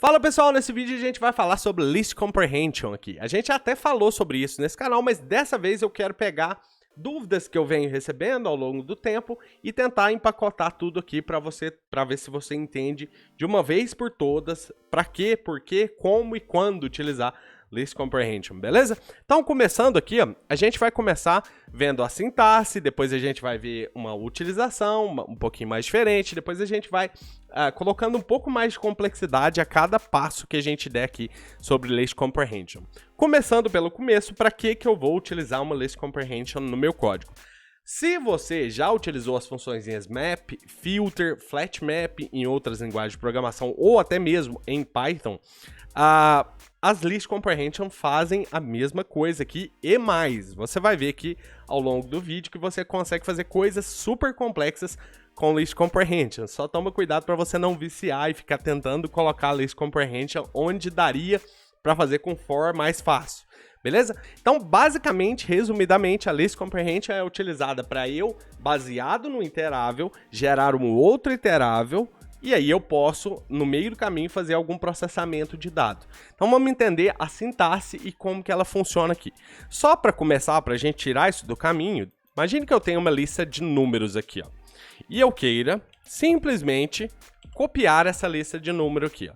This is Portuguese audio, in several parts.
Fala pessoal, nesse vídeo a gente vai falar sobre List Comprehension aqui. A gente até falou sobre isso nesse canal, mas dessa vez eu quero pegar dúvidas que eu venho recebendo ao longo do tempo e tentar empacotar tudo aqui para ver se você entende de uma vez por todas para quê, por quê, como e quando utilizar List Comprehension, beleza? Então, começando aqui, ó, a gente vai começar vendo a sintaxe, depois a gente vai ver uma utilização um pouquinho mais diferente, depois a gente vai colocando um pouco mais de complexidade a cada passo que a gente der aqui sobre List Comprehension. Começando pelo começo, para que eu vou utilizar uma List Comprehension no meu código? Se você já utilizou as funções map, filter, flat map em outras linguagens de programação ou até mesmo em Python, as List Comprehension fazem a mesma coisa aqui e mais. Você vai ver aqui ao longo do vídeo que você consegue fazer coisas super complexas com List Comprehension. Só toma cuidado para você não viciar e ficar tentando colocar List Comprehension onde daria para fazer com for mais fácil. Beleza? Então, basicamente, resumidamente, a List Comprehension é utilizada para eu, baseado no iterável, gerar um outro iterável e aí eu posso, no meio do caminho, fazer algum processamento de dado. Então, vamos entender a sintaxe e como que ela funciona aqui. Só para começar, para a gente tirar isso do caminho, imagine que eu tenho uma lista de números aqui, ó, e eu queira simplesmente copiar essa lista de número aqui, ó.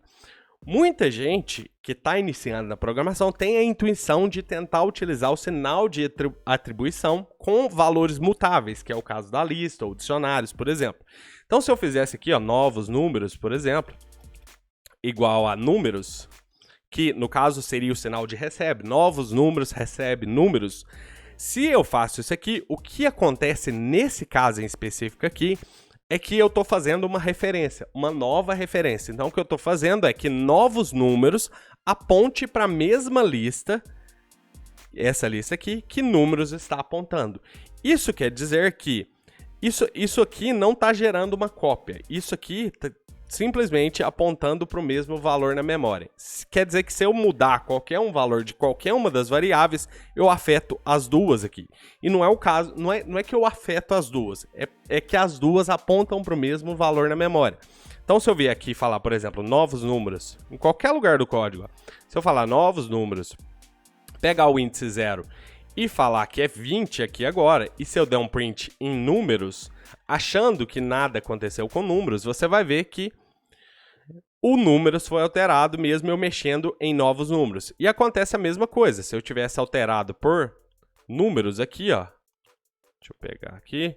Muita gente que está iniciando na programação tem a intuição de tentar utilizar o sinal de atribuição com valores mutáveis, que é o caso da lista ou dicionários, por exemplo. Então, se eu fizesse aqui, ó, novos números, por exemplo, igual a números, que no caso seria o sinal de recebe, novos números, recebe números. Se eu faço isso aqui, o que acontece nesse caso em específico aqui é que eu estou fazendo uma referência, uma nova referência. Então, o que eu estou fazendo é que novos números aponte para a mesma lista, essa lista aqui, que números está apontando. Isso quer dizer que isso aqui não está gerando uma cópia. Isso aqui está simplesmente apontando para o mesmo valor na memória. Quer dizer que se eu mudar qualquer um valor de qualquer uma das variáveis, eu afeto as duas aqui. E não é o caso, não é que eu afeto as duas, é que as duas apontam para o mesmo valor na memória. Então, se eu vier aqui e falar, por exemplo, novos números, em qualquer lugar do código, se eu falar novos números, pegar o índice 0 e falar que é 20 aqui agora, e se eu der um print em números, achando que nada aconteceu com números, você vai ver que o números foi alterado mesmo eu mexendo em novos números. E acontece a mesma coisa, se eu tivesse alterado por números aqui, ó. Deixa eu pegar aqui.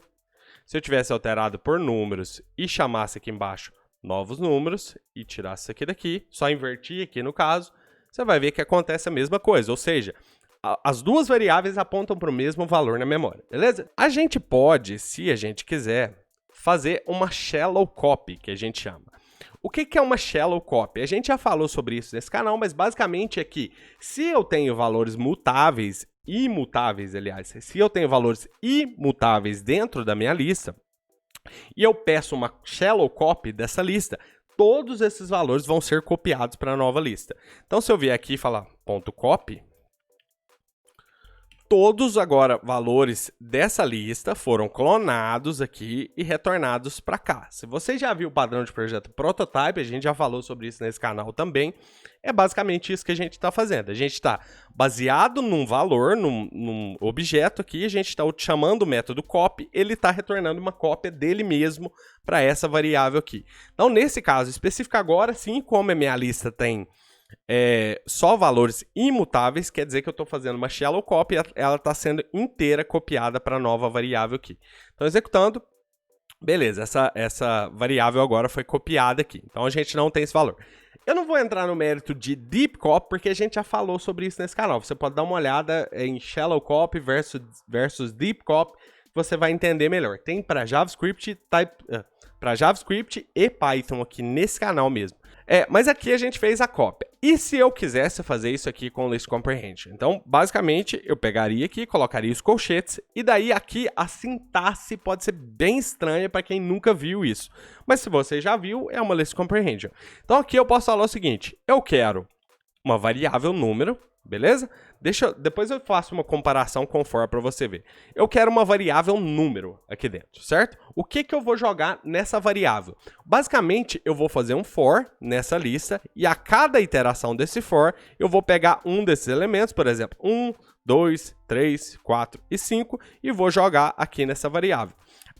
Se eu tivesse alterado por números e chamasse aqui embaixo novos números e tirasse isso aqui daqui, só invertir aqui no caso, você vai ver que acontece a mesma coisa. Ou seja, as duas variáveis apontam para o mesmo valor na memória, beleza? A gente pode, se a gente quiser, fazer uma shallow copy, que a gente chama. O que é uma shallow copy? A gente já falou sobre isso nesse canal, mas basicamente é que se eu tenho valores mutáveis, imutáveis, aliás, se eu tenho valores imutáveis dentro da minha lista, e eu peço uma shallow copy dessa lista, todos esses valores vão ser copiados para a nova lista. Então, se eu vier aqui e falar .copy, todos agora valores dessa lista foram clonados aqui e retornados para cá. Se você já viu o padrão de projeto Prototype, a gente já falou sobre isso nesse canal também, é basicamente isso que a gente está fazendo. A gente está baseado num valor, num objeto aqui, a gente está chamando o método copy, ele está retornando uma cópia dele mesmo para essa variável aqui. Então, nesse caso específico agora, sim, como a minha lista tem só valores imutáveis, quer dizer que eu estou fazendo uma shallow copy, ela está sendo inteira copiada para a nova variável aqui. Então, executando, beleza, essa variável agora foi copiada aqui. Então, a gente não tem esse valor. Eu não vou entrar no mérito de deep copy, porque a gente já falou sobre isso nesse canal. Você pode dar uma olhada em shallow copy versus deep copy, você vai entender melhor. Tem para JavaScript, JavaScript e Python aqui nesse canal mesmo. Mas aqui a gente fez a cópia. E se eu quisesse fazer isso aqui com List Comprehension? Então, basicamente, eu pegaria aqui, colocaria os colchetes, e daí aqui a sintaxe pode ser bem estranha para quem nunca viu isso. Mas se você já viu, é uma List Comprehension. Então aqui eu posso falar o seguinte, eu quero uma variável número, beleza? Depois eu faço uma comparação com o for para você ver. Eu quero uma variável número aqui dentro, certo? O que eu vou jogar nessa variável? Basicamente, eu vou fazer um for nessa lista e a cada iteração desse for, eu vou pegar um desses elementos, por exemplo, 1, 2, 3, 4 e 5 e vou jogar aqui nessa variável.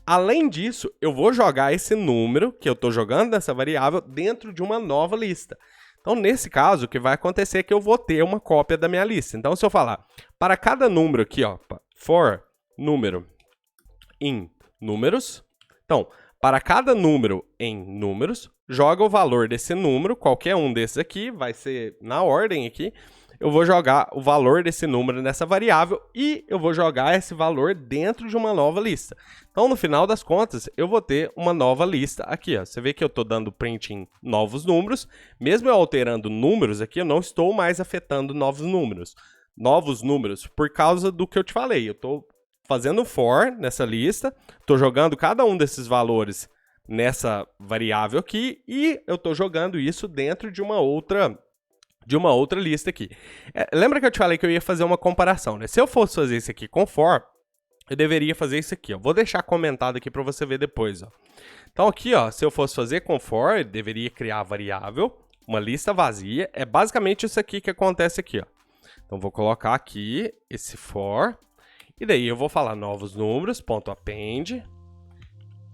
Além disso, eu vou jogar esse número que eu estou jogando nessa variável dentro de uma nova lista. Então, nesse caso, o que vai acontecer é que eu vou ter uma cópia da minha lista. Então, se eu falar, para cada número aqui, ó, for número em números. Então, para cada número em números, joga o valor desse número, qualquer um desses aqui, vai ser na ordem aqui. Eu vou jogar o valor desse número nessa variável e eu vou jogar esse valor dentro de uma nova lista. Então, no final das contas, eu vou ter uma nova lista aqui, ó. Você vê que eu estou dando print em novos números. Mesmo eu alterando números aqui, eu não estou mais afetando novos números. Novos números por causa do que eu te falei. Eu estou fazendo for nessa lista, estou jogando cada um desses valores nessa variável aqui e eu estou jogando isso dentro de uma outra lista aqui. Lembra que eu te falei que eu ia fazer uma comparação, né? Se eu fosse fazer isso aqui com for, eu deveria fazer isso aqui, ó. Vou deixar comentado aqui para você ver depois, ó. Então aqui, ó, se eu fosse fazer com for, eu deveria criar a variável, uma lista vazia. É basicamente isso aqui que acontece aqui, ó. Então vou colocar aqui esse for e daí eu vou falar novos números, ponto append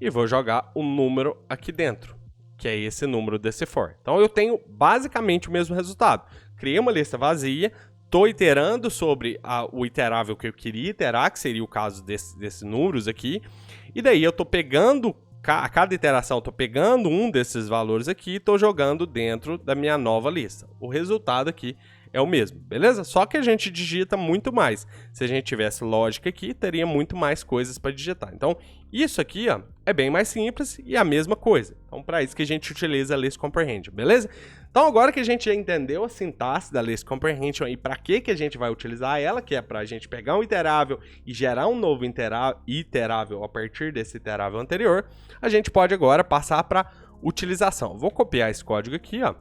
e vou jogar o número aqui dentro, que é esse número desse for. Então, eu tenho basicamente o mesmo resultado. Criei uma lista vazia, estou iterando sobre o iterável que eu queria iterar, que seria o caso desses números aqui, e daí eu estou pegando, a cada iteração, estou pegando um desses valores aqui e estou jogando dentro da minha nova lista. O resultado aqui é o mesmo, beleza? Só que a gente digita muito mais. Se a gente tivesse lógica aqui, teria muito mais coisas para digitar. Então, isso aqui, ó, é bem mais simples e a mesma coisa. Então, para isso que a gente utiliza a List Comprehension, beleza? Então, agora que a gente já entendeu a sintaxe da List Comprehension e para que a gente vai utilizar ela, que é para a gente pegar um iterável e gerar um novo iterável a partir desse iterável anterior, a gente pode agora passar para utilização. Vou copiar esse código aqui, ó.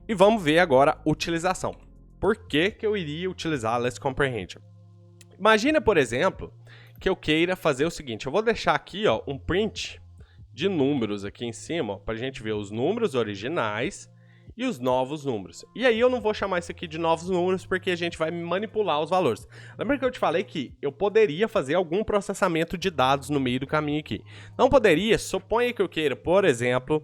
E vamos ver agora a utilização. Por que eu iria utilizar a List Comprehension? Imagina, por exemplo, que eu queira fazer o seguinte. Eu vou deixar aqui, ó, um print de números aqui em cima, para a gente ver os números originais e os novos números. E aí eu não vou chamar isso aqui de novos números porque a gente vai manipular os valores. Lembra que eu te falei que eu poderia fazer algum processamento de dados no meio do caminho aqui. Não poderia, suponha que eu queira, por exemplo,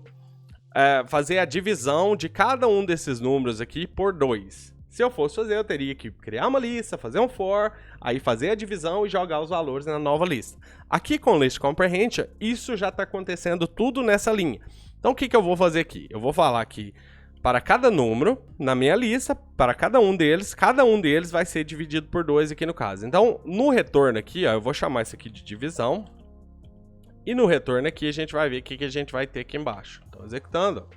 fazer a divisão de cada um desses números aqui por 2. Se eu fosse fazer, eu teria que criar uma lista, fazer um for, aí fazer a divisão e jogar os valores na nova lista. Aqui com List Comprehension, isso já está acontecendo tudo nessa linha. Então, o que eu vou fazer aqui? Eu vou falar que para cada número na minha lista, para cada um deles vai ser dividido por 2 aqui no caso. Então, no retorno aqui, ó, eu vou chamar isso aqui de divisão. E no retorno aqui, a gente vai ver o que a gente vai ter aqui embaixo. Então, executando.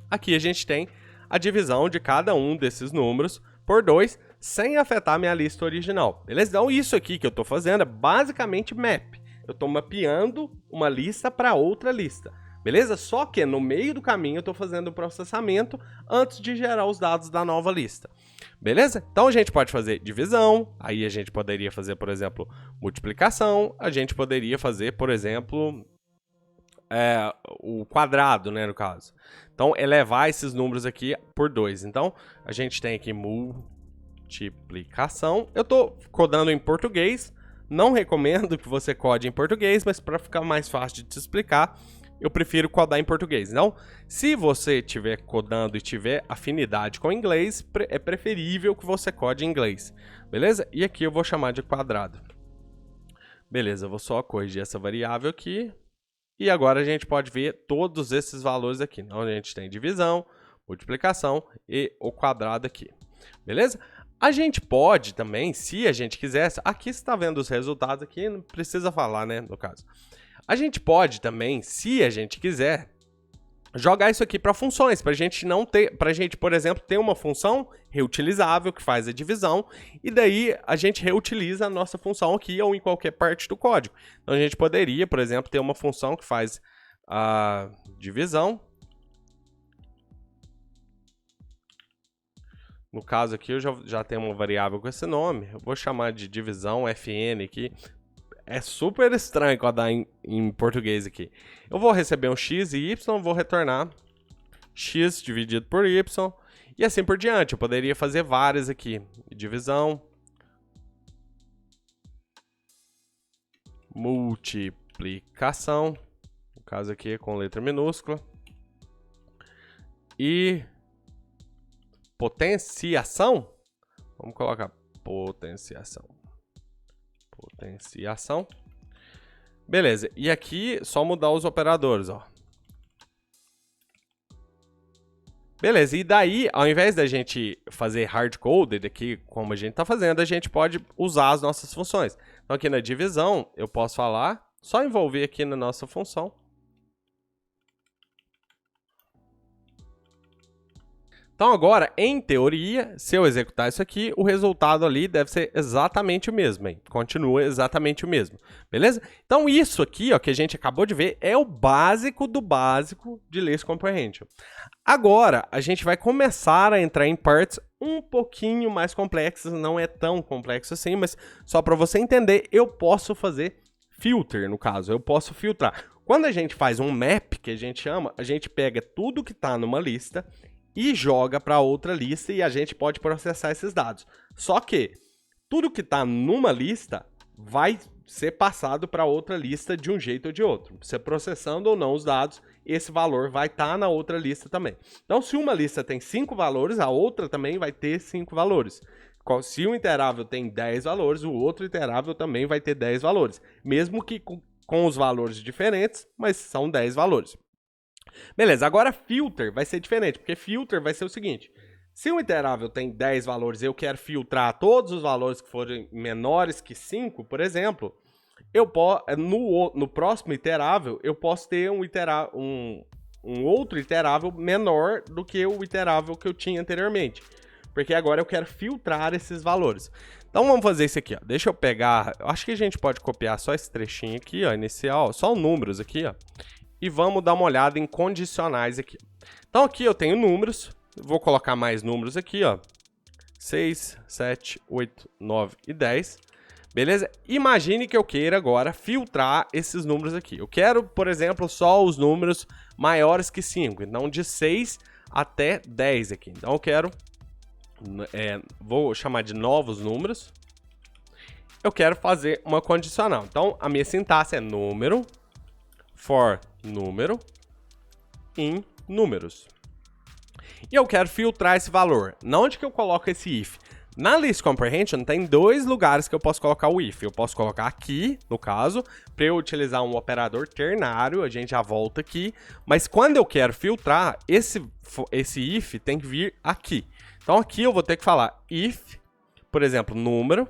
Aqui a gente tem a divisão de cada um desses números por 2, sem afetar a minha lista original. Beleza? Então, isso aqui que eu estou fazendo é basicamente map. Eu estou mapeando uma lista para outra lista. Beleza? Só que no meio do caminho eu estou fazendo o processamento antes de gerar os dados da nova lista. Beleza? Então a gente pode fazer divisão, aí a gente poderia fazer, por exemplo, multiplicação, a gente poderia fazer, por exemplo, o quadrado, né, no caso. Então, elevar esses números aqui por 2. Então, a gente tem aqui multiplicação. Eu estou codando em português, não recomendo que você code em português, mas para ficar mais fácil de te explicar, eu prefiro codar em português. Então, se você estiver codando e tiver afinidade com inglês, é preferível que você code em inglês, beleza? E aqui eu vou chamar de quadrado. Beleza, eu vou só corrigir essa variável aqui. E agora a gente pode ver todos esses valores aqui. Então, a gente tem divisão, multiplicação e o quadrado aqui, beleza? A gente pode também, se a gente quisesse, aqui você está vendo os resultados aqui, não precisa falar, né, no caso. A gente pode também, se a gente quiser, jogar isso aqui para funções, para a gente não ter, para a gente, por exemplo, ter uma função reutilizável que faz a divisão e daí a gente reutiliza a nossa função aqui ou em qualquer parte do código. Então a gente poderia, por exemplo, ter uma função que faz a divisão No caso aqui, eu já tenho uma variável com esse nome. Eu vou chamar de divisão FN aqui. É super estranho codar em português aqui. Eu vou receber um x e y, vou retornar x dividido por y. E assim por diante. Eu poderia fazer várias aqui. Divisão. Multiplicação. No caso aqui é com letra minúscula. E potenciação. Vamos colocar potenciação. Potenciação. Beleza. E aqui só mudar os operadores, ó. Beleza, e daí, ao invés da gente fazer hard-coded aqui, como a gente está fazendo, a gente pode usar as nossas funções. Então, aqui na divisão, eu posso falar, só envolver aqui na nossa função. Então, agora, em teoria, se eu executar isso aqui, o resultado ali deve ser exatamente o mesmo, hein? Continua exatamente o mesmo, beleza? Então, isso aqui, ó, que a gente acabou de ver, é o básico do básico de List Comprehension. Agora, a gente vai começar a entrar em partes um pouquinho mais complexas, não é tão complexo assim, mas só para você entender, eu posso fazer filter, no caso, eu posso filtrar. Quando a gente faz um map, que a gente chama, a gente pega tudo que está numa lista e joga para outra lista e a gente pode processar esses dados. Só que tudo que está numa lista vai ser passado para outra lista de um jeito ou de outro. Você processando ou não os dados, esse valor vai estar na outra lista também. Então, se uma lista tem 5 valores, a outra também vai ter 5 valores. Se um iterável tem 10 valores, o outro iterável também vai ter 10 valores. Mesmo que com os valores diferentes, mas são 10 valores. Beleza, agora filter vai ser diferente, porque filter vai ser o seguinte. Se um iterável tem 10 valores e eu quero filtrar todos os valores que forem menores que 5, por exemplo, eu no próximo iterável, eu posso ter um outro iterável menor do que o iterável que eu tinha anteriormente. Porque agora eu quero filtrar esses valores. Então vamos fazer isso aqui, ó. Deixa eu pegar, acho que a gente pode copiar só esse trechinho aqui, ó, inicial, só os números aqui, ó. E vamos dar uma olhada em condicionais aqui. Então aqui eu tenho números, vou colocar mais números aqui, ó. 6, 7, 8, 9 e 10. Beleza? Imagine que eu queira agora filtrar esses números aqui. Eu quero, por exemplo, só os números maiores que 5. Então, de 6 até 10 aqui. Então, eu quero... vou chamar de novos números. Eu quero fazer uma condicional. Então, a minha sintaxe é número, for número, in números. E eu quero filtrar esse valor. Onde que eu coloco esse if? Na List Comprehension tem 2 lugares que eu posso colocar o if. Eu posso colocar aqui, no caso, para eu utilizar um operador ternário, a gente já volta aqui. Mas quando eu quero filtrar, esse if tem que vir aqui. Então aqui eu vou ter que falar if, por exemplo, número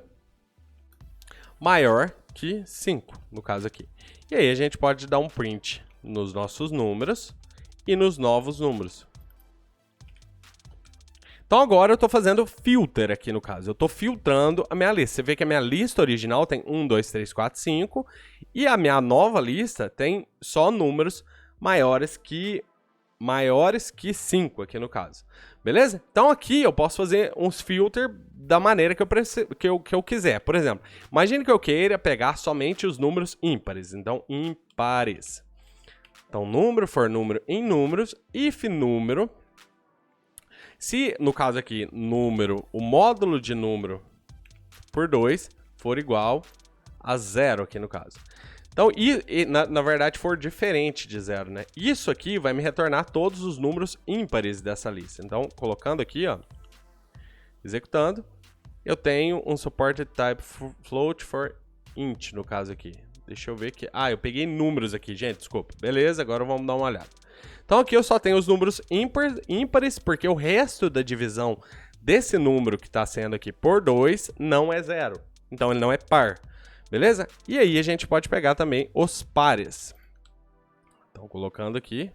maior que 5, no caso aqui. E aí a gente pode dar um print nos nossos números e nos novos números. Então agora eu estou fazendo filter aqui no caso, eu estou filtrando a minha lista. Você vê que a minha lista original tem 1, 2, 3, 4, 5 e a minha nova lista tem só números maiores que 5 aqui no caso. Beleza? Então aqui eu posso fazer uns filters da maneira que eu quiser. Por exemplo, imagine que eu queira pegar somente os números ímpares. Então, ímpares. Então, número for número em números, if número. Se, no caso aqui, número, o módulo de número por 2 for igual a 0 aqui no caso. Então, na verdade, for diferente de 0, né? Isso aqui vai me retornar todos os números ímpares dessa lista. Então, colocando aqui, ó, executando, eu tenho um supported type float for int, no caso aqui. Deixa eu ver aqui. Ah, eu peguei números aqui, gente, desculpa. Beleza, agora vamos dar uma olhada. Então aqui eu só tenho os números ímpares, porque o resto da divisão desse número que está sendo aqui por 2 não é 0. Então ele não é par, beleza? E aí a gente pode pegar também os pares. Então colocando aqui,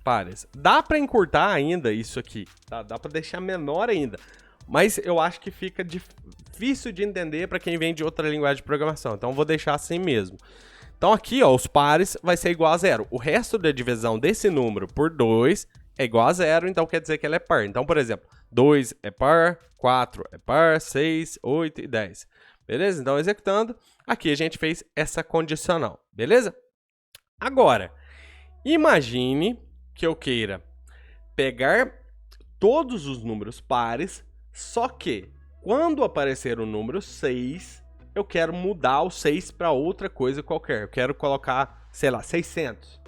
pares. Dá para encurtar ainda isso aqui, tá? Dá para deixar menor ainda. Mas eu acho que fica difícil de entender para quem vem de outra linguagem de programação. Então vou deixar assim mesmo. Então aqui, ó, os pares vai ser igual a 0. O resto da divisão desse número por 2 é igual a 0, então quer dizer que ela é par. Então, por exemplo, 2 é par, 4 é par, 6, 8 e 10. Beleza? Então, executando, aqui a gente fez essa condicional. Beleza? Agora, imagine que eu queira pegar todos os números pares, só que quando aparecer o número 6, eu quero mudar o 6 para outra coisa qualquer. Eu quero colocar, sei lá, 600.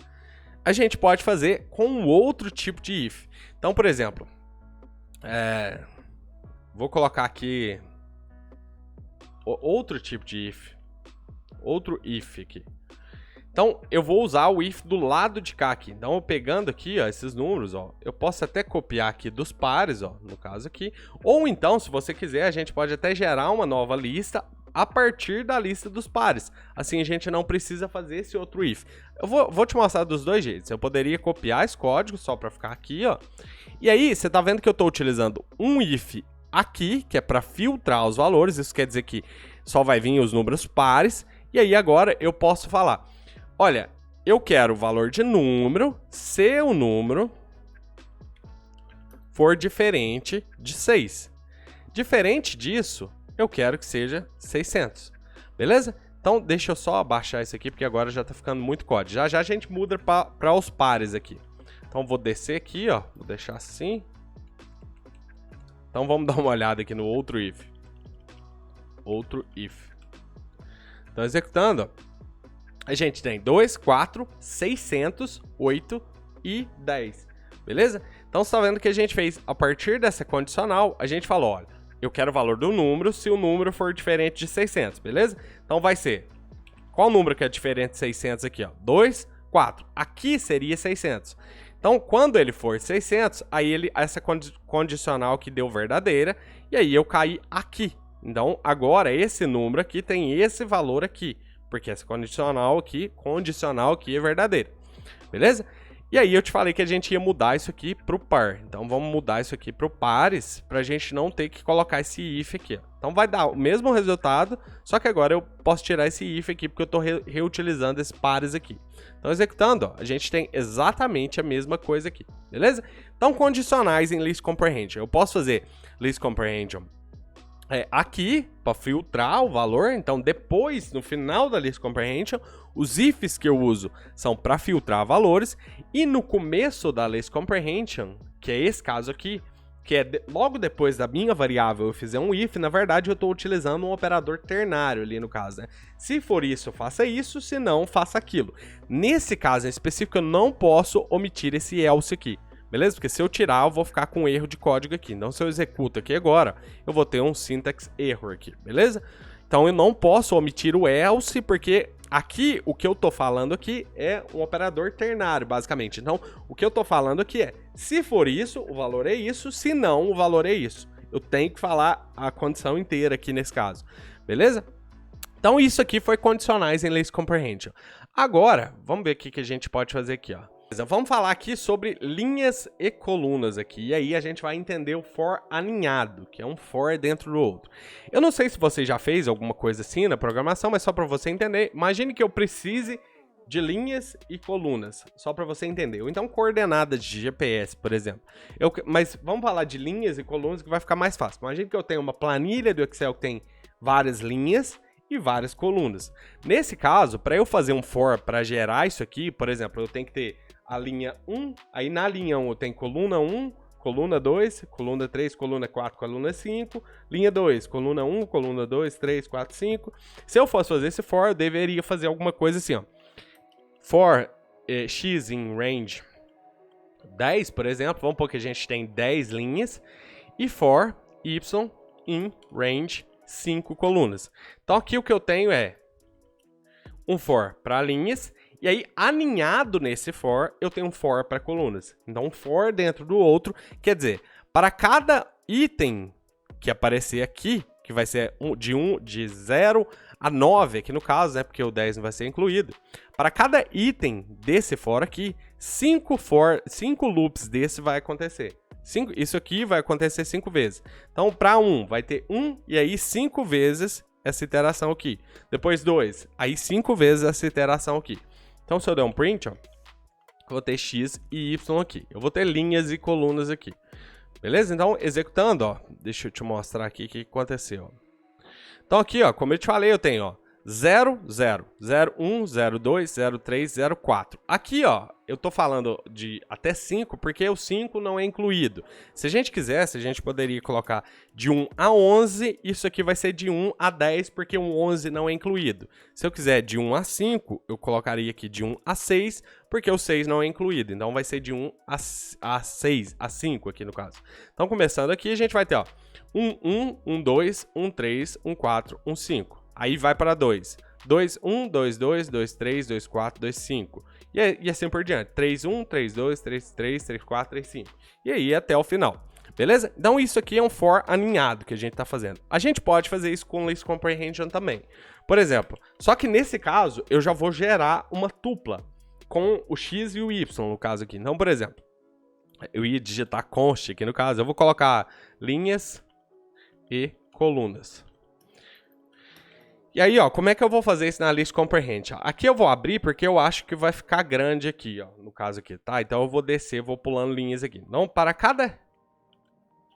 A gente pode fazer com outro tipo de if. Então, por exemplo, vou colocar aqui outro tipo de if. Outro if aqui. Então, eu vou usar o if do lado de cá aqui. Então, eu pegando aqui, ó, esses números, ó, eu posso até copiar aqui dos pares, ó, no caso aqui. Ou então, se você quiser, a gente pode até gerar uma nova lista a partir da lista dos pares. Assim, a gente não precisa fazer esse outro if. Eu vou te mostrar dos dois jeitos. Eu poderia copiar esse código só para ficar aqui, ó. E aí, você tá vendo que eu estou utilizando um if aqui, que é para filtrar os valores. Isso quer dizer que só vai vir os números pares. E aí, agora, eu posso falar... Olha, eu quero o valor de número se o número for diferente de 6. Diferente disso, eu quero que seja 600. Beleza? Então, deixa eu só abaixar isso aqui, porque agora já está ficando muito código. Já já a gente muda para os pares aqui. Então, vou descer aqui, ó. Vou deixar assim. Então, vamos dar uma olhada aqui no outro if. Outro if. Então, executando, ó. A gente tem 2, 4, 600, 8 e 10, beleza? Então, você está vendo que a gente fez, a partir dessa condicional, a gente falou, olha, eu quero o valor do número se o número for diferente de 600, beleza? Então, vai ser, qual número que é diferente de 600 aqui, ó? 2, 4. Aqui seria 600. Então, quando ele for 600, aí essa condicional que deu verdadeira, e aí eu caí aqui. Então, agora, esse número aqui tem esse valor aqui. Porque essa condicional aqui é verdadeira. Beleza? E aí eu te falei que a gente ia mudar isso aqui para o par. Então vamos mudar isso aqui para o pares, para a gente não ter que colocar esse if aqui. Ó. Então vai dar o mesmo resultado, só que agora eu posso tirar esse if aqui, porque eu estou reutilizando esses pares aqui. Então executando, ó, a gente tem exatamente a mesma coisa aqui. Beleza? Então condicionais em list comprehension. Eu posso fazer list comprehension aqui, para filtrar o valor. Então, depois, no final da list comprehension, os ifs que eu uso são para filtrar valores. E no começo da list comprehension, que é esse caso aqui, que é logo depois da minha variável eu fizer um if, na verdade eu estou utilizando um operador ternário ali no caso, né? Se for isso, faça isso, se não, faça aquilo. Nesse caso em específico, eu não posso omitir esse else aqui. Beleza? Porque se eu tirar, eu vou ficar com um erro de código aqui. Então, se eu executo aqui agora, eu vou ter um syntax error aqui, beleza? Então, eu não posso omitir o else, porque aqui, o que eu tô falando aqui é um operador ternário, basicamente. Então, o que eu tô falando aqui é, se for isso, o valor é isso, se não, o valor é isso. Eu tenho que falar a condição inteira aqui nesse caso, beleza? Então, isso aqui foi condicionais em list comprehension. Agora, vamos ver o que a gente pode fazer aqui, ó. Vamos falar aqui sobre linhas e colunas aqui, e aí a gente vai entender o for aninhado, que é um for dentro do outro. Eu não sei se você já fez alguma coisa assim na programação, mas só para você entender, imagine que eu precise de linhas e colunas, só para você entender. Ou então coordenadas de GPS, por exemplo. Mas vamos falar de linhas e colunas que vai ficar mais fácil. Imagine que eu tenho uma planilha do Excel que tem várias linhas e várias colunas. Nesse caso, para eu fazer um for para gerar isso aqui, por exemplo, eu tenho que ter a linha 1, aí na linha 1 eu tenho coluna 1, coluna 2, coluna 3, coluna 4, coluna 5, linha 2, coluna 1, coluna 2, 3, 4, 5. Se eu fosse fazer esse for, eu deveria fazer alguma coisa assim, ó. For x in range 10, por exemplo, vamos supor que a gente tem 10 linhas, e for y in range 5 colunas. Então aqui o que eu tenho é um for para linhas, e aí aninhado nesse for eu tenho um for para colunas. Então um for dentro do outro, quer dizer, para cada item que aparecer aqui, que vai ser de 0 a 9 aqui no caso, né, porque o 10 não vai ser incluído. Para cada item desse for aqui, 5 loops desse vai acontecer. Isso aqui vai acontecer 5 vezes. Então, para 1, vai ter 1 e aí 5 vezes essa iteração aqui. Depois 2, aí 5 vezes essa iteração aqui. Então, se eu der um print, ó, Eu vou ter x e y aqui. Eu vou ter linhas e colunas aqui. Beleza? Então, executando, ó, deixa eu te mostrar aqui o que aconteceu. Então aqui, ó, como eu te falei, eu tenho, ó, 0, 0, 0, 1, 0, 2, 0, 3, 0, 4. Aqui, ó, eu tô falando de até 5 porque o 5 não é incluído. Se a gente quisesse, a gente poderia colocar de 1 a 11, isso aqui vai ser de 1 a 10 porque o 11 não é incluído. Se eu quiser de 1 a 5, eu colocaria aqui de 1 a 6 porque o 6 não é incluído. Então vai ser de 1 a 6, a 5 aqui no caso. Então começando aqui, a gente vai ter, ó, 1, 1, 1, 2, 1, 3, 1, 4, 1, 5. Aí vai para 2. 2, 1, 2, 2, 2, 3, 2, 4, 2, 5. E assim por diante. 3, 1, 3, 2, 3, 3, 3, 4, 3, 5. E aí até o final. Beleza? Então isso aqui é um for aninhado que a gente está fazendo. A gente pode fazer isso com list comprehension também. Por exemplo, só que nesse caso eu já vou gerar uma tupla com o x e o y no caso aqui. Então, por exemplo, eu ia digitar const aqui no caso. Eu vou colocar linhas e colunas. E aí, ó, como é que eu vou fazer isso na list comprehension? Aqui eu vou abrir porque eu acho que vai ficar grande aqui, ó, no caso aqui, tá? Então eu vou descer, vou pulando linhas aqui. Então, para cada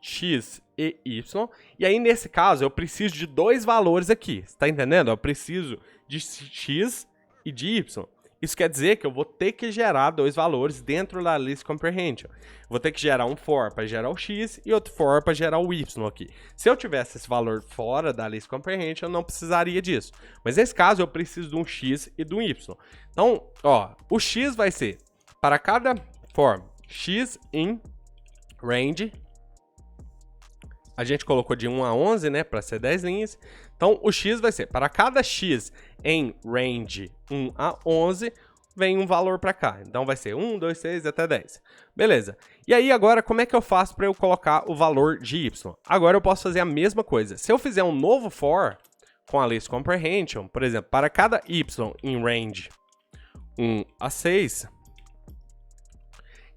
x e y, e aí nesse caso eu preciso de dois valores aqui, você tá entendendo? Eu preciso de x e de y. Isso quer dizer que eu vou ter que gerar dois valores dentro da list comprehension. Vou ter que gerar um for para gerar o x e outro for para gerar o y aqui. Se eu tivesse esse valor fora da list comprehension, eu não precisaria disso. Mas nesse caso, eu preciso de um x e de um y. Então, ó, o x vai ser para cada for x in range. A gente colocou de 1 a 11, né, para ser 10 linhas. Então, o x vai ser, para cada x em range 1 a 11, vem um valor para cá. Então, vai ser 1, 2, 3 até 10. Beleza. E aí, agora, como é que eu faço para eu colocar o valor de y? Agora, eu posso fazer a mesma coisa. Se eu fizer um novo for com a list comprehension, por exemplo, para cada y em range 1 a 6,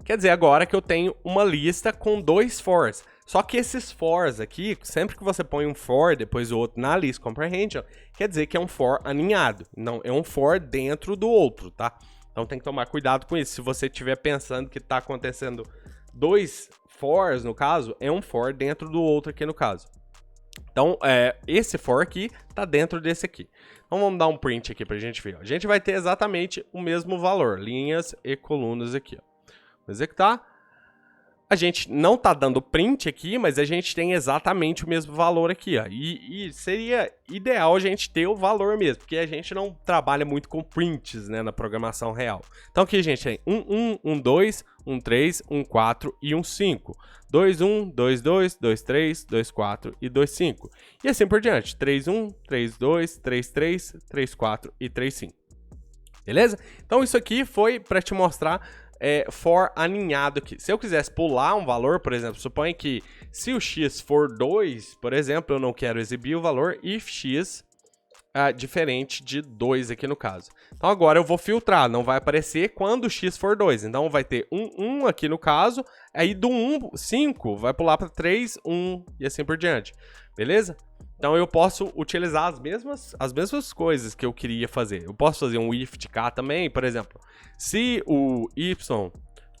quer dizer agora que eu tenho uma lista com dois fors. Só que esses fors aqui, sempre que você põe um for depois o outro na list comprehension, quer dizer que é um for aninhado. Não, é um for dentro do outro, tá? Então tem que tomar cuidado com isso. Se você estiver pensando que está acontecendo dois fors, no caso, é um for dentro do outro aqui no caso. Então, esse for aqui está dentro desse aqui. Então vamos dar um print aqui para a gente ver. A gente vai ter exatamente o mesmo valor, linhas e colunas aqui, ó. Vou executar. A gente não tá dando print aqui, mas a gente tem exatamente o mesmo valor aqui, ó. E seria ideal a gente ter o valor mesmo, porque a gente não trabalha muito com prints, né, na programação real. Então aqui a gente tem 1, 1, 1, 2, 1, 3, 1, 4 e 1, 5. 2, 1, 2, 2, 2, 3, 2, 4 e 2, 5. E assim por diante. 3, 1, 3, 2, 3, 3, 3, 4 e 3, 5. Beleza? Então isso aqui foi para te mostrar for aninhado aqui. Se eu quisesse pular um valor, por exemplo, suponha que se o x for 2, por exemplo, eu não quero exibir o valor if x diferente de 2 aqui no caso. Então agora eu vou filtrar, não vai aparecer quando o x for 2. Então vai ter 1 aqui no caso, aí do 1, 5, vai pular para 3, 1 e assim por diante. Beleza? Então eu posso utilizar as mesmas coisas que eu queria fazer. Eu posso fazer um if de k também, por exemplo. Se o y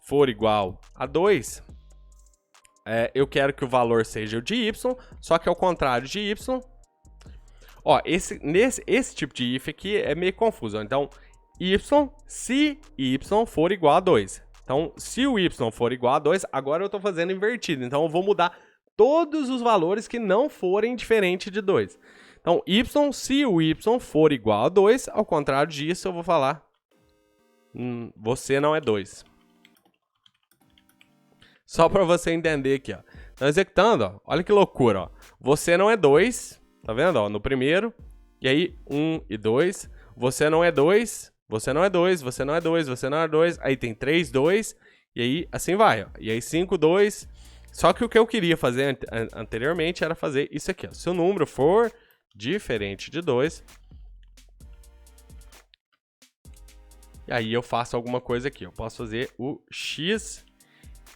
for igual a 2, eu quero que o valor seja o de y, só que ao contrário de y. Ó, esse tipo de if aqui é meio confuso. Então, se y for igual a 2. Então, se o y for igual a 2, agora eu estou fazendo invertido. Então, eu vou mudar todos os valores que não forem diferentes de 2. Então, se o y for igual a 2, ao contrário disso, eu vou falar, você não é 2. Só para você entender aqui, ó. Então, executando, ó, olha que loucura, ó. Você não é 2, tá vendo, ó, no primeiro, e aí 1 e 2, você não é 2, você não é 2, você não é 2, você não é 2, aí tem 3, 2, e aí assim vai, ó. E aí 5, 2... Só que o que eu queria fazer anteriormente era fazer isso aqui, ó. Se o número for diferente de 2, e aí eu faço alguma coisa aqui. Eu posso fazer o x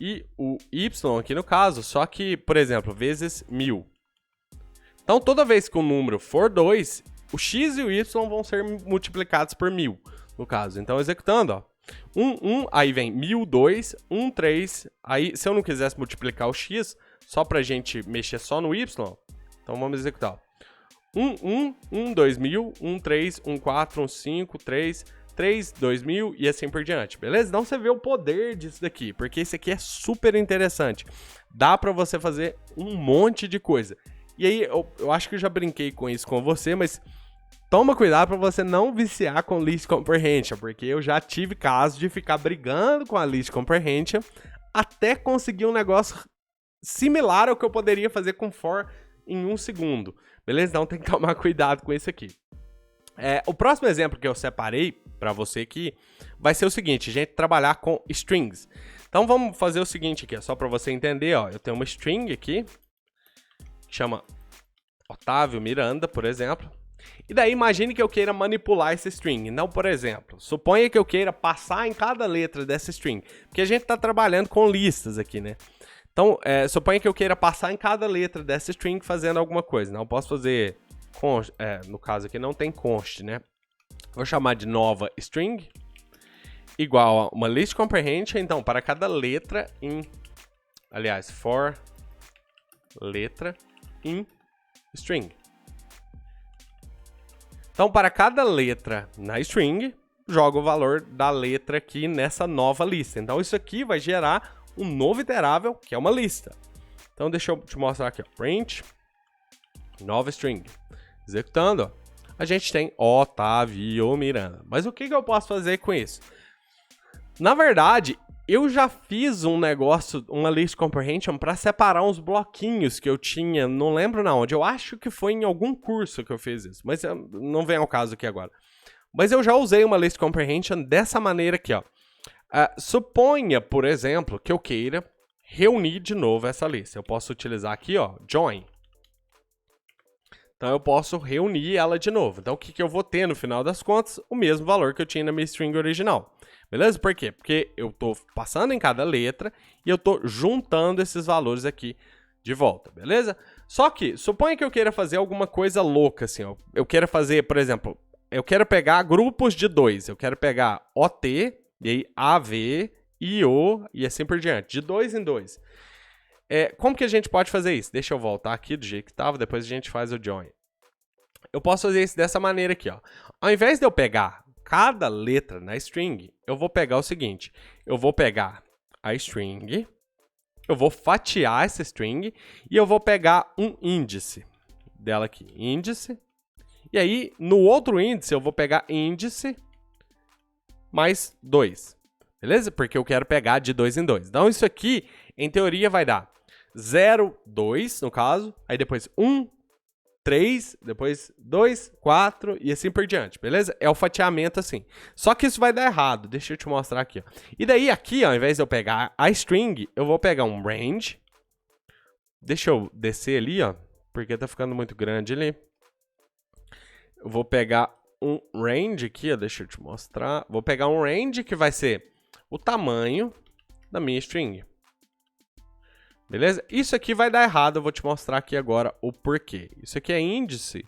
e o y aqui no caso, só que, por exemplo, vezes 1000. Então, toda vez que o número for 2, o x e o y vão ser multiplicados por 1000, no caso. Então, executando, ó. aí vem 1002, 13, aí se eu não quisesse multiplicar o x, só pra gente mexer só no y, então vamos executar. 2000, 13, 14, 15, 3, 2000 e assim por diante, beleza? Então você vê o poder disso daqui, porque isso aqui é super interessante. Dá pra você fazer um monte de coisa. E aí, eu acho que eu já brinquei com isso com você, mas toma cuidado pra você não viciar com List Comprehension, porque eu já tive casos de ficar brigando com a List Comprehension até conseguir um negócio similar ao que eu poderia fazer com for em 1 segundo, beleza? Então tem que tomar cuidado com isso aqui. O próximo exemplo que eu separei para você aqui vai ser o seguinte, a gente trabalhar com strings. Então vamos fazer o seguinte aqui, só para você entender, ó, eu tenho uma string aqui, que chama Otávio Miranda, por exemplo, e daí imagine que eu queira manipular essa string. Então, por exemplo, suponha que eu queira passar em cada letra dessa string, porque a gente está trabalhando com listas aqui, né? Então, suponha que eu queira passar em cada letra dessa string fazendo alguma coisa. Não posso fazer const, no caso aqui não tem const, né? Vou chamar de nova string igual a uma list comprehension. Então, para cada letra aliás, for letra in string. Então, para cada letra na string, joga o valor da letra aqui nessa nova lista. Então, isso aqui vai gerar um novo iterável, que é uma lista. Então, deixa eu te mostrar aqui, ó. Print, nova string. Executando, ó, a gente tem Otávio Miranda. Mas o que eu posso fazer com isso? Na verdade, eu já fiz um negócio, uma list comprehension, para separar uns bloquinhos que eu tinha, não lembro na onde. Eu acho que foi em algum curso que eu fiz isso, mas não vem ao caso aqui agora. Mas eu já usei uma list comprehension dessa maneira aqui, ó. Suponha, por exemplo, que eu queira reunir de novo essa lista. Eu posso utilizar aqui, ó, join. Então eu posso reunir ela de novo. Então o que eu vou ter no final das contas? O mesmo valor que eu tinha na minha string original. Beleza? Por quê? Porque eu estou passando em cada letra e eu estou juntando esses valores aqui de volta, beleza? Só que, suponha que eu queira fazer alguma coisa louca, assim, ó. Eu quero fazer, por exemplo, eu quero pegar grupos de 2. Eu quero pegar OT, e aí AV, IO e assim por diante, de 2 em 2. Como que a gente pode fazer isso? Deixa eu voltar aqui do jeito que estava, depois a gente faz o join. Eu posso fazer isso dessa maneira aqui, ó. Ao invés de eu pegar cada letra na string, eu vou pegar o seguinte. Eu vou pegar a string, eu vou fatiar essa string e eu vou pegar um índice dela aqui. Índice. E aí, no outro índice, eu vou pegar índice mais 2. Beleza? Porque eu quero pegar de 2 em 2. Então, isso aqui, em teoria, vai dar 0, 2, no caso. Aí depois 1, 3, depois 2, 4 e assim por diante, beleza? É o fatiamento assim. Só que isso vai dar errado. Deixa eu te mostrar aqui, ó. E daí aqui, ó, ao invés de eu pegar a string, eu vou pegar um range. Deixa eu descer ali, ó, porque tá ficando muito grande ali. Eu vou pegar um range aqui, ó, deixa eu te mostrar. Vou pegar um range que vai ser o tamanho da minha string. Beleza? Isso aqui vai dar errado, eu vou te mostrar aqui agora o porquê. Isso aqui é índice.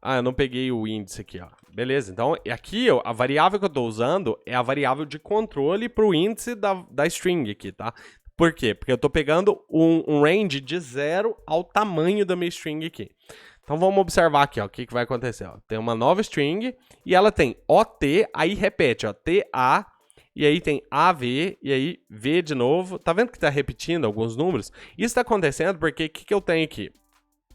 Eu não peguei o índice aqui, ó. Beleza, então aqui ó, a variável que eu estou usando é a variável de controle para o índice da string aqui, tá? Por quê? Porque eu estou pegando um range de 0 ao tamanho da minha string aqui. Então vamos observar aqui, ó, o que vai acontecer. Ó. Tem uma nova string e ela tem OT, aí repete, ó, TA, e aí tem AV, e aí V de novo. Tá vendo que está repetindo alguns números? Isso está acontecendo porque o que eu tenho aqui?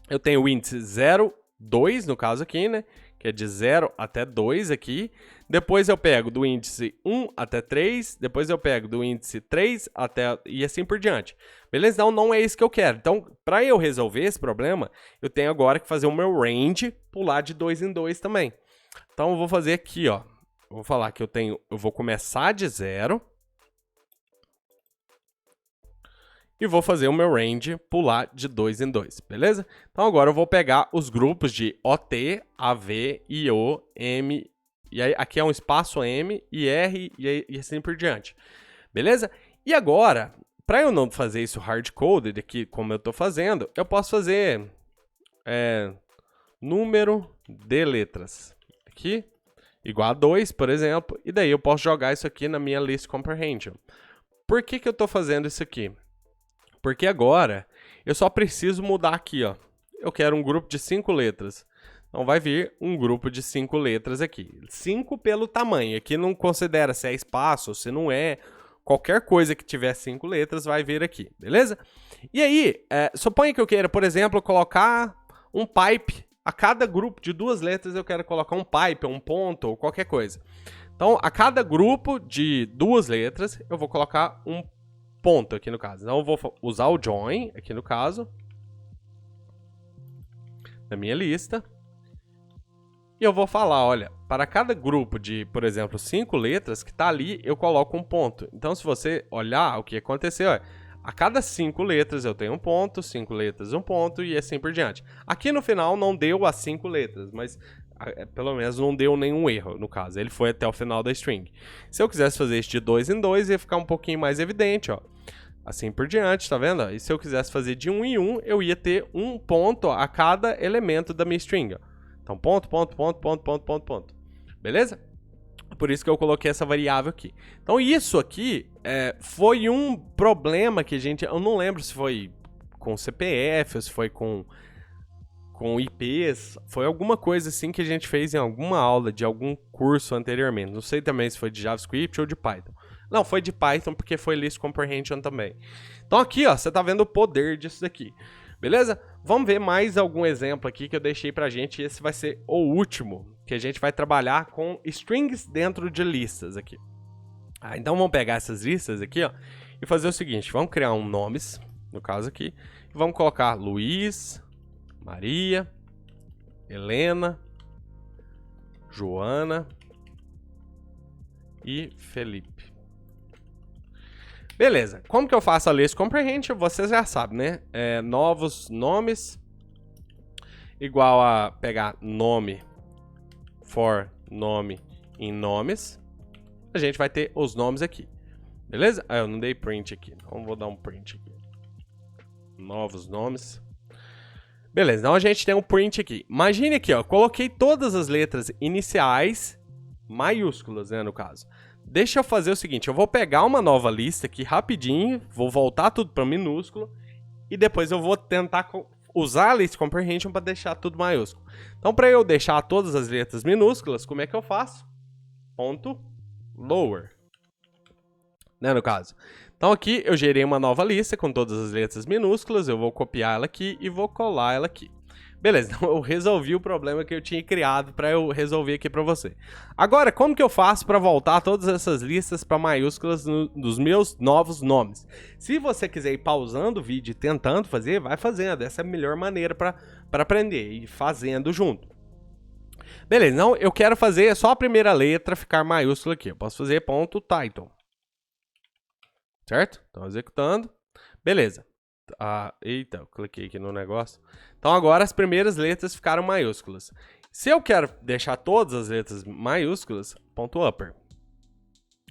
Eu tenho o índice 0, 2, no caso aqui, né? Que é de 0 até 2 aqui. Depois eu pego do índice 1 até 3. Depois eu pego do índice 3 até... e assim por diante. Beleza? Então não é isso que eu quero. Então, para eu resolver esse problema, eu tenho agora que fazer o meu range pular de 2 em 2 também. Então eu vou fazer aqui, ó. Eu vou falar que eu vou começar de 0. E vou fazer o meu range pular de 2 em 2, beleza? Então agora eu vou pegar os grupos de OT, AV, IO, M, e aí aqui é um espaço M, IR e assim por diante, beleza? E agora, para eu não fazer isso hard-coded aqui como eu estou fazendo, eu posso fazer número de letras aqui, igual a 2, por exemplo, e daí eu posso jogar isso aqui na minha list comprehension. Por que eu estou fazendo isso aqui? Porque agora eu só preciso mudar aqui, ó. Eu quero um grupo de 5 letras. Então vai vir um grupo de 5 letras aqui. 5 pelo tamanho. Aqui não considera se é espaço ou se não é. Qualquer coisa que tiver 5 letras vai vir aqui, beleza? E aí, suponha que eu queira, por exemplo, colocar um pipe. A cada grupo de 2 letras eu quero colocar um pipe, um ponto ou qualquer coisa. Então, a cada grupo de 2 letras, eu vou colocar um ponto aqui no caso. Então, eu vou usar o join aqui no caso, na minha lista. E eu vou falar, olha, para cada grupo de, por exemplo, 5 letras que está ali, eu coloco um ponto. Então, se você olhar o que aconteceu, a cada 5 letras eu tenho um ponto, 5 letras um ponto e assim por diante. Aqui no final não deu as 5 letras, mas pelo menos não deu nenhum erro, no caso. Ele foi até o final da string. Se eu quisesse fazer isso de 2 em 2, ia ficar um pouquinho mais evidente, ó. Assim por diante, tá vendo? E se eu quisesse fazer de 1 em 1, eu ia ter um ponto a cada elemento da minha string, ó. Então, ponto, ponto, ponto, ponto, ponto, ponto, ponto. Beleza? Por isso que eu coloquei essa variável aqui. Então, isso aqui foi um problema que eu não lembro se foi com CPF, ou se foi com IPs. Foi alguma coisa assim que a gente fez em alguma aula de algum curso anteriormente. Não sei também se foi de JavaScript ou de Python. Não, foi de Python porque foi List Comprehension também. Então, aqui, ó, você tá vendo o poder disso daqui. Beleza? Vamos ver mais algum exemplo aqui que eu deixei pra gente. Esse vai ser o último, que a gente vai trabalhar com strings dentro de listas aqui. Então vamos pegar essas listas aqui, ó, e fazer o seguinte. Vamos criar um nomes, no caso aqui. E vamos colocar Luiz, Maria, Helena, Joana e Felipe. Beleza, como que eu faço a list comprehension? Vocês já sabem, né? Novos nomes igual a pegar nome for nome em nomes. A gente vai ter os nomes aqui, beleza? Eu não dei print aqui, então vou dar um print aqui. Novos nomes. Beleza, então a gente tem um print aqui. Imagine aqui, ó, coloquei todas as letras iniciais maiúsculas, né, no caso. Deixa eu fazer o seguinte, eu vou pegar uma nova lista aqui rapidinho, vou voltar tudo para minúsculo e depois eu vou tentar usar a list comprehension para deixar tudo maiúsculo. Então, para eu deixar todas as letras minúsculas, como é que eu faço? Ponto lower, né, no caso. Então, aqui eu gerei uma nova lista com todas as letras minúsculas, eu vou copiar ela aqui e vou colar ela aqui. Beleza, então eu resolvi o problema que eu tinha criado para eu resolver aqui para você. Agora, como que eu faço para voltar todas essas listas para maiúsculas dos meus novos nomes? Se você quiser ir pausando o vídeo e tentando fazer, vai fazendo. Essa é a melhor maneira para aprender, ir fazendo junto. Beleza, então eu quero fazer só a primeira letra ficar maiúscula aqui. Eu posso fazer ponto title. Certo? Então, executando. Beleza. Eita, eu cliquei aqui no negócio. Então agora as primeiras letras ficaram maiúsculas. Se eu quero deixar todas as letras maiúsculas, ponto upper.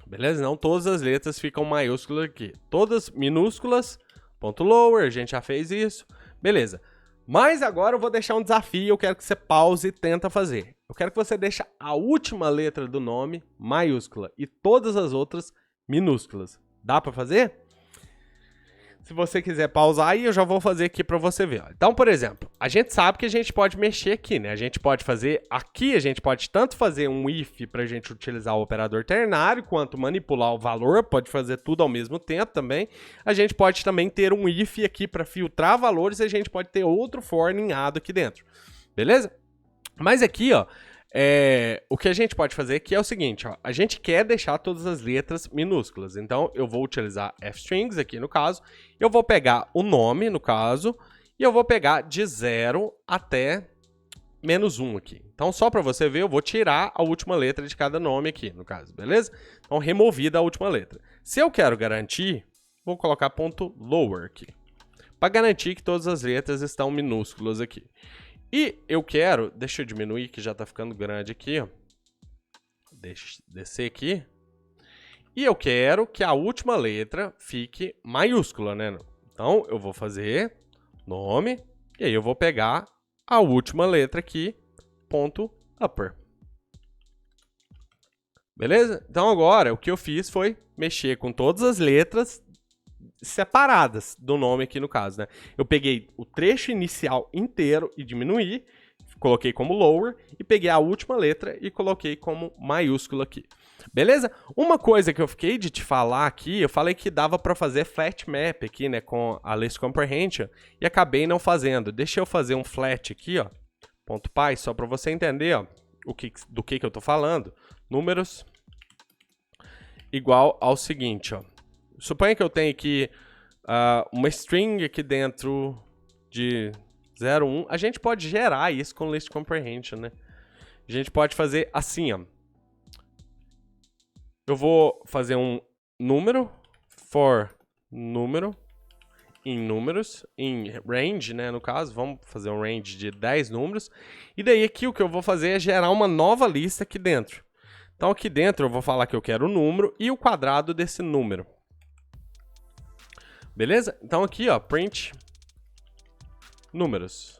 Beleza? Então todas as letras ficam maiúsculas aqui. Todas minúsculas, ponto lower, a gente já fez isso. Beleza. Mas agora eu vou deixar um desafio, eu quero que você pause e tenta fazer. Eu quero que você deixe a última letra do nome maiúscula e todas as outras minúsculas. Dá para fazer? Se você quiser pausar aí, eu já vou fazer aqui para você ver. Então, por exemplo, a gente sabe que a gente pode mexer aqui, né? A gente pode fazer aqui, a gente pode tanto fazer um if para a gente utilizar o operador ternário, quanto manipular o valor, pode fazer tudo ao mesmo tempo também. A gente pode também ter um if aqui para filtrar valores e a gente pode ter outro for ninhado aqui dentro. Beleza? Mas aqui, ó, o que a gente pode fazer aqui é o seguinte, ó, a gente quer deixar todas as letras minúsculas, então eu vou utilizar fstrings aqui no caso, eu vou pegar o nome no caso, e eu vou pegar de 0 até -1 aqui. Então só para você ver, eu vou tirar a última letra de cada nome aqui no caso, beleza? Então removida a última letra. Se eu quero garantir, vou colocar ponto lower aqui, para garantir que todas as letras estão minúsculas aqui. E eu quero, deixa eu diminuir que já tá ficando grande aqui, ó. Deixa eu descer aqui. E eu quero que a última letra fique maiúscula, né? Então eu vou fazer nome, e aí eu vou pegar a última letra aqui, ponto upper. Beleza? Então agora o que eu fiz foi mexer com todas as letras separadas do nome aqui no caso, né? Eu peguei o trecho inicial inteiro e diminuí, coloquei como lower e peguei a última letra e coloquei como maiúsculo aqui. Beleza? Uma coisa que eu fiquei de te falar aqui, eu falei que dava para fazer flat map aqui, né, com a list comprehension e acabei não fazendo. Deixa eu fazer um flat aqui, ó, .py, só para você entender, ó, do que eu tô falando. Números igual ao seguinte, ó. Suponha que eu tenho aqui uma string aqui dentro de 0, 1. A gente pode gerar isso com list comprehension, né? A gente pode fazer assim, ó. Eu vou fazer um número for número em números, em range, né, no caso. Vamos fazer um range de 10 números. E daí aqui o que eu vou fazer é gerar uma nova lista aqui dentro. Então aqui dentro eu vou falar que eu quero o número e o quadrado desse número. Beleza? Então aqui, ó, print números.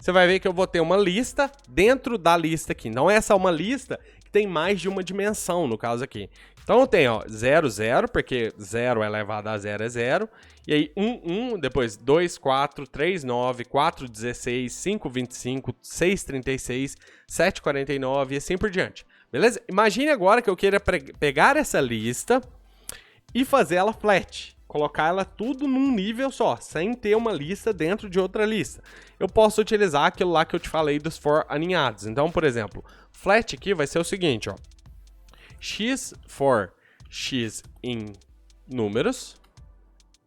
Você vai ver que eu vou ter uma lista dentro da lista aqui. Então essa é uma lista que tem mais de uma dimensão, no caso aqui. Então eu tenho, ó, 0, 0, porque 0 elevado a 0 é 0. E aí 1, 1, depois 2, 4, 3, 9, 4, 16, 5, 25, 6, 36, 7, 49 e assim por diante. Beleza? Imagine agora que eu queira pegar essa lista e fazer ela flat. Colocar ela tudo num nível só, sem ter uma lista dentro de outra lista. Eu posso utilizar aquilo lá que eu te falei dos for aninhados. Então, por exemplo, flat aqui vai ser o seguinte, ó. X for X em números,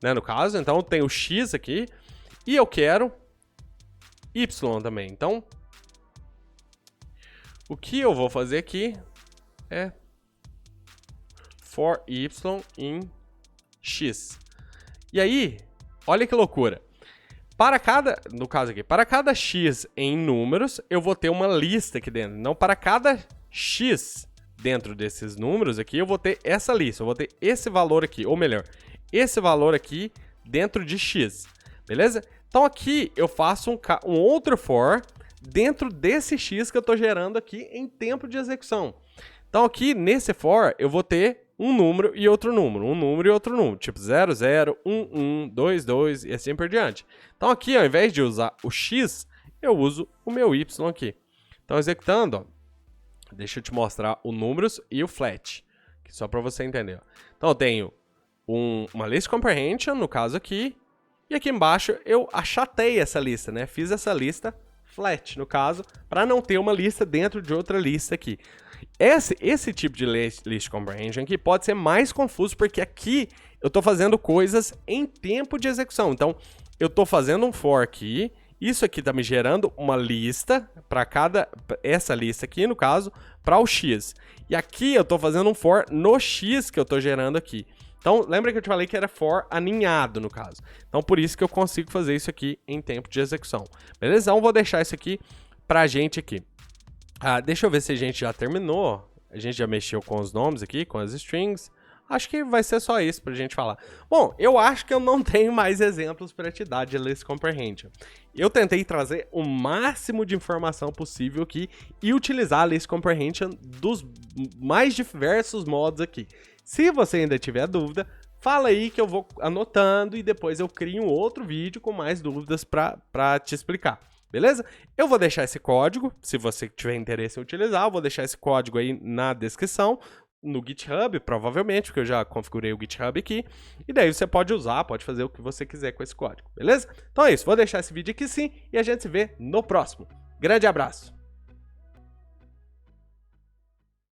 né, no caso. Então, eu tenho X aqui e eu quero Y também. Então, o que eu vou fazer aqui é for Y em X. E aí, olha que loucura. Para cada, no caso aqui, para cada X em números, eu vou ter uma lista aqui dentro. Não, para cada X dentro desses números aqui, eu vou ter essa lista. Eu vou ter esse valor aqui, ou melhor, esse valor aqui dentro de X. Beleza? Então aqui eu faço um outro for dentro desse X que eu estou gerando aqui em tempo de execução. Então aqui nesse for eu vou ter um número e outro número, um número e outro número, tipo 0, 0, 1, 1, 2, 2 e assim por diante. Então aqui, ao invés de usar o X, eu uso o meu Y aqui. Então executando, ó, deixa eu te mostrar o números e o flat, só para você entender. Ó. Então eu tenho uma list comprehension, no caso aqui, e aqui embaixo eu achatei essa lista, né? Fiz essa lista flat, no caso, para não ter uma lista dentro de outra lista aqui. Esse tipo de list comprehension aqui pode ser mais confuso, porque aqui eu estou fazendo coisas em tempo de execução. Então, eu estou fazendo um for aqui, isso aqui está me gerando uma lista para essa lista aqui, no caso, para o X. E aqui eu estou fazendo um for no X que eu estou gerando aqui. Então, lembra que eu te falei que era for aninhado, no caso. Então, por isso que eu consigo fazer isso aqui em tempo de execução. Beleza? Então, vou deixar isso aqui pra gente aqui. Deixa eu ver se a gente já terminou. A gente já mexeu com os nomes aqui, com as strings. Acho que vai ser só isso pra gente falar. Bom, eu acho que eu não tenho mais exemplos para te dar de list comprehension. Eu tentei trazer o máximo de informação possível aqui e utilizar a list comprehension dos mais diversos modos aqui. Se você ainda tiver dúvida, fala aí que eu vou anotando e depois eu crio um outro vídeo com mais dúvidas para te explicar. Beleza? Eu vou deixar esse código, se você tiver interesse em utilizar, eu vou deixar esse código aí na descrição, no GitHub, provavelmente, porque eu já configurei o GitHub aqui, e daí você pode usar, pode fazer o que você quiser com esse código, beleza? Então é isso, vou deixar esse vídeo aqui sim, e a gente se vê no próximo. Grande abraço!